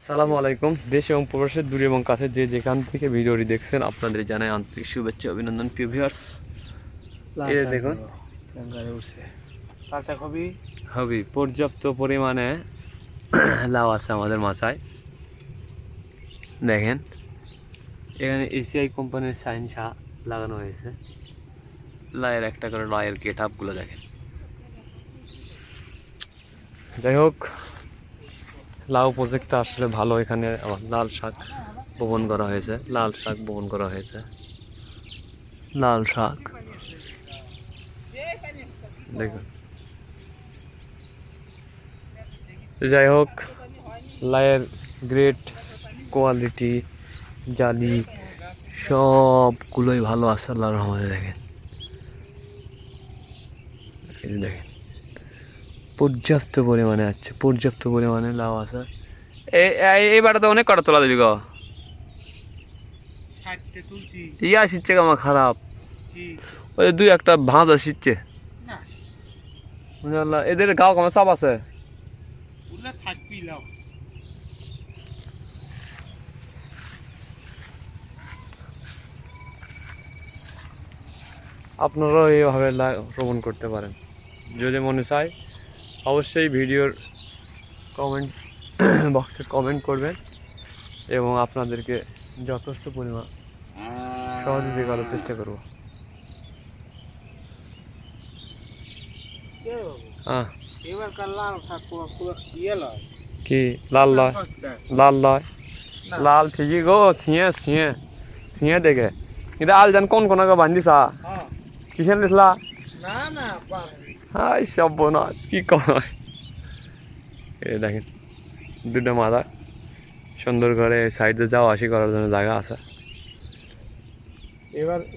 সালামু আলাইকুম। দেশ এবং প্রবাসের দূরে এবং কাছে যে যেখান থেকে ভিডিওটি দেখছেন আপনাদের জানাই আন্তরিক শুভেচ্ছা অভিনন্দন। প্রিয় ভিউয়ার্স, এই যে দেখুন হবি পর্যাপ্ত পরিমাণে লাউ আছে আমাদের মাথায়। দেখেন এখানে এসিআই কোম্পানির সাইন লাগানো হয়েছে। লায়ের একটা করে লায়ের গেট আপগুলো দেখেন। যাই হোক, লাউ প্রজেক্টটা আসলে ভালো। এখানে আবার লাল শাক বপন করা হয়েছে, লাল শাক বপন করা হয়েছে, লাল শাক দেখুন। যাই হোক, লায়ের গ্রেড কোয়ালিটি জালি সবগুলোই ভালো আছে আল্লাহর রহমতে। দেখেন এই দেখেন পর্যাপ্ত পরিমাণে আছে, পর্যাপ্ত পরিমাণে লাউ আছে। এইবারে তো অনেক কটা তোলা দিবি গো। ইয়া শিখছে আমার খারাপ, ওই দুই একটা ভাঁজা শিখছে। এদের গাও কমে চাপ আছে। আপনারাও এইভাবে রোপণ করতে পারেন যদি মনে চায়। অবশ্যই ভিডিওর কমেন্ট বক্সে কমেন্ট করবেন এবং আপনাদেরকে যথেষ্ট পরিমাণ সহযোগিতা করার চেষ্টা করব। কি লাল লয়, লাল লয়, লাল ঠিকই গো। ছিঁয়ে ছিঁয়ে ছিঁয়ে দেখে কিন্তু আল জান কোন কোন বান্ধিসা কিসেন দিসলা। হাই সব বোনাস কি কয়। এই দেখেন দুটো মাথা সুন্দর করে সাইডে যাওয়া আসি করার জন্য জায়গা আছে।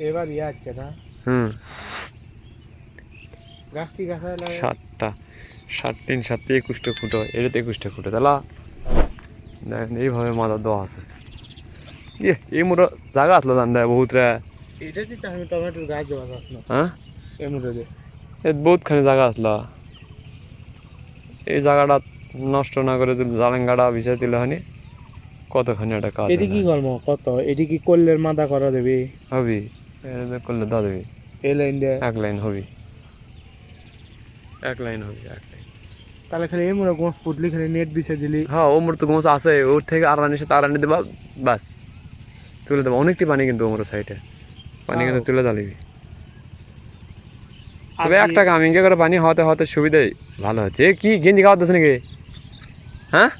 এবার ইয়ে আছে না। গাছটি গাছায় 7টা 7 3 7 21টা ফুটো, এটাতে 21টা ফুটো তাহলে দেখেন এইভাবে মাথা দেওয়া আছে। এই মোটা জায়গা আসলো জান দেয় বহুত রে। এটা যেটা আমি টমেটোর গাছ দেওয়া যাস না। হ্যাঁ এর মধ্যে বহুতখানি জায়গা আসলো। এই জায়গাটা নষ্ট না করে যদি জালেঙ্গাটা বিছাই দিলে হয়নি কতখানি একটা কাজ। এটি কি করবো কত? এটি কি করলের মাথা করা দেবে? হবি করলে দা দেবি। এই লাইন দিয়ে এক লাইন হবি, এক লাইন হবি, এক লাইন। তাহলে খালি এই মোড়া গোঁস পুতলি খালি নেট বিছিয়ে দিলি। হ্যাঁ ওমর তো গোছ আছে, ওর থেকে আড়ানির সাথে আড়ানি দেবা বাস তুলে দেবো। অনেকটি পানি কিন্তু ওমর সাইডে পানি কিন্তু তুলে জ্বালিবি। তবে একটা কামিংকে করে পানি হতে হতে সুবিধাই ভালো হচ্ছে। কি গেঞ্জি খাওয়াতেছে নাকি? হ্যাঁ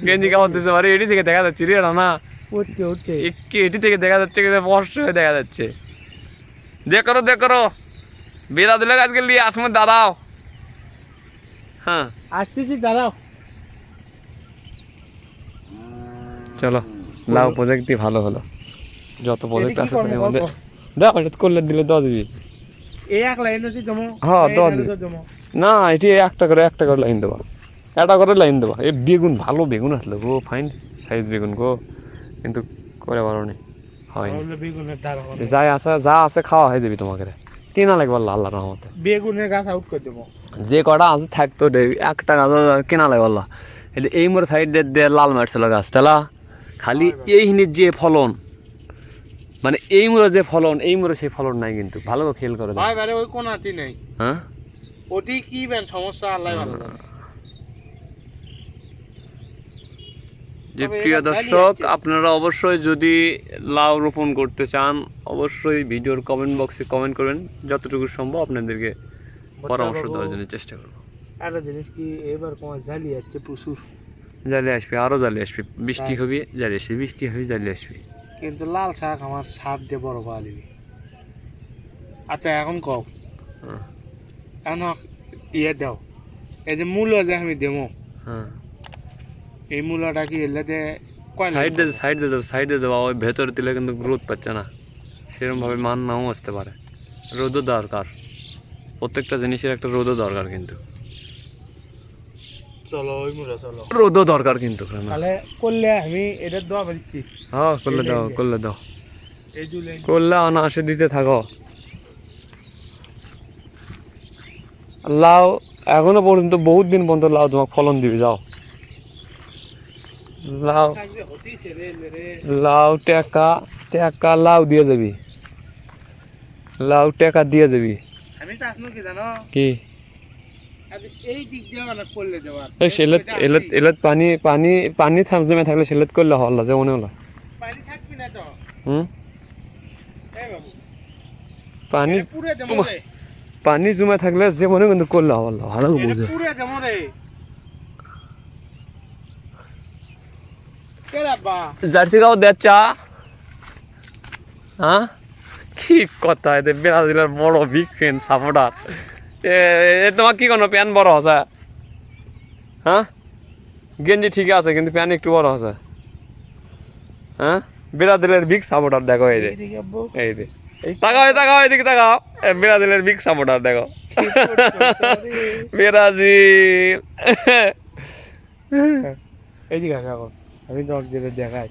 গেঞ্জি খাওয়াতেছে পারে এটি থেকে দেখা যাচ্ছে রে না। উঠছে উঠছে এটি থেকে দেখা যাচ্ছে স্পষ্ট হয়ে দেখা যাচ্ছে। দেখো দেখো বেড়া দিলে আজকে নিয়ে আসমে দাঁড়াও। হ্যাঁ আসতেছি দাঁড়াও। চলো, লাউ প্রজেক্টই ভালো হলো। যত প্রজেক্ট আছে দেখ করলে দিলে দেওয়া দিবি। এই এক লাইন আছে জমো। হ্যাঁ দেওয়া দিবি না, এটি একটা করে লাইন দেবা, একটা করে লাইন দেবা। এই বেগুন ভালো বেগুন আসলো গো, ফাইন সাইজ বেগুন গো, কিন্তু করে পারো নি হয়নি। যা আছে খাওয়া হয়ে যাবি তোমাকে, কেনা লাগবে আল্লাহ রহমতে। বেগুনের গাছ আউট করে দেবো। যে কটা আছে থাকতো একটা গাছ কেনা লাগবে আল্লাহ। এই মোর সাইড দিয়ে লাল মারছিল গাছ তালা খালি এইহিনির যে ফলন, মানে এই মোড়ে যে ফলন এই মোড়ে সেই ফলন নাই কিন্তু। ভালো খেয়াল করে ভাই ভাই ওই কোন আতি নাই। হ্যাঁ ওটি কি বেন সমস্যা আল্লাহ ভালো জানে। যে প্রিয় দর্শক, আপনারা অবশ্যই যদি লাউ রোপণ করতে চান অবশ্যই ভিডিওর কমেন্ট বক্সে কমেন্ট করবেন। যতটুকু সম্ভব আপনাদেরকে পরামর্শ দেওয়ার জন্য চেষ্টা করব। একটা জিনিস কি এবার কোন জালি যাচ্ছে প্রচুর। জালি আসবে, আরো জালি আসবে, বৃষ্টি হবে জালি আসবে, বৃষ্টি হবে জালি আসবে। কিন্তু লাল শাক আমার সাপ দিয়ে বড় পাওয়া দিবি। আচ্ছা এখন কও এখন ইয়ে দাও, এই যে মূল্য যে আমি দেবো হ্যাঁ এই মূলাটা কি এলাতে সাইডে দেবো। ওই ভেতরে দিলে কিন্তু গ্রোথ পাচ্ছে না সেরকমভাবে, মান নাও আসতে পারে। রোদও দরকার, প্রত্যেকটা জিনিসের একটা রোদও দরকার কিন্তু। চলো ওই মূলা চলো, রোদও দরকার কিন্তু। তাহলে করলে আমি এটা দোয়া দিচ্ছি। হ্যাঁ করলে দাও, করলে দাও, এই জুলাই করলে অনায়াসে দিতে থাকো। লাউ এখনো পর্যন্ত বহুত দিন পর্যন্ত লাউ তোমাকে ফলন দিবি। যাও লাউ থাকবে হতিছে রে রে লাউ টাকা টাকা লাউ দিয়ে যাবি লাউ টাকা দিয়ে যাবি আমি তো আসনো কি জানো কি আরে এই দিক দিয়ে না করলে দেওয়া এই সেলত এলত এলত পানি পানি পানি জমে থাকলে সেলত করলে হল্লা যে মনে হলো পানি থাকবি না তো হুম এই বাবু পানি এটা পুরে দেবো রে পানি জমে থাকলে যে মনে কিন্তু করলে হল্লা ভালো এটা বুঝে পুরে দেবো রে কেরা বা জার্সি গাও দে চা হ্যাঁ কি কথা এতে ব্রাজিলের বড় বিগ ফ্যান সাপোর্টার তোমার কি কোনো প্যান বড় আছে হ্যাঁ গেঞ্জি ঠিক আছে কিন্তু প্যান একটু বড় আছে হ্যাঁ ব্রাজিলের বিগ সাপোর্টার দেখো এই যে এই যে তাকাও তাকাও এদিকে তাকাও ব্রাজিলের বিগ সাপোর্টার দেখো ব্রাজিল এই দিকে কাকা আমি তো দেখাই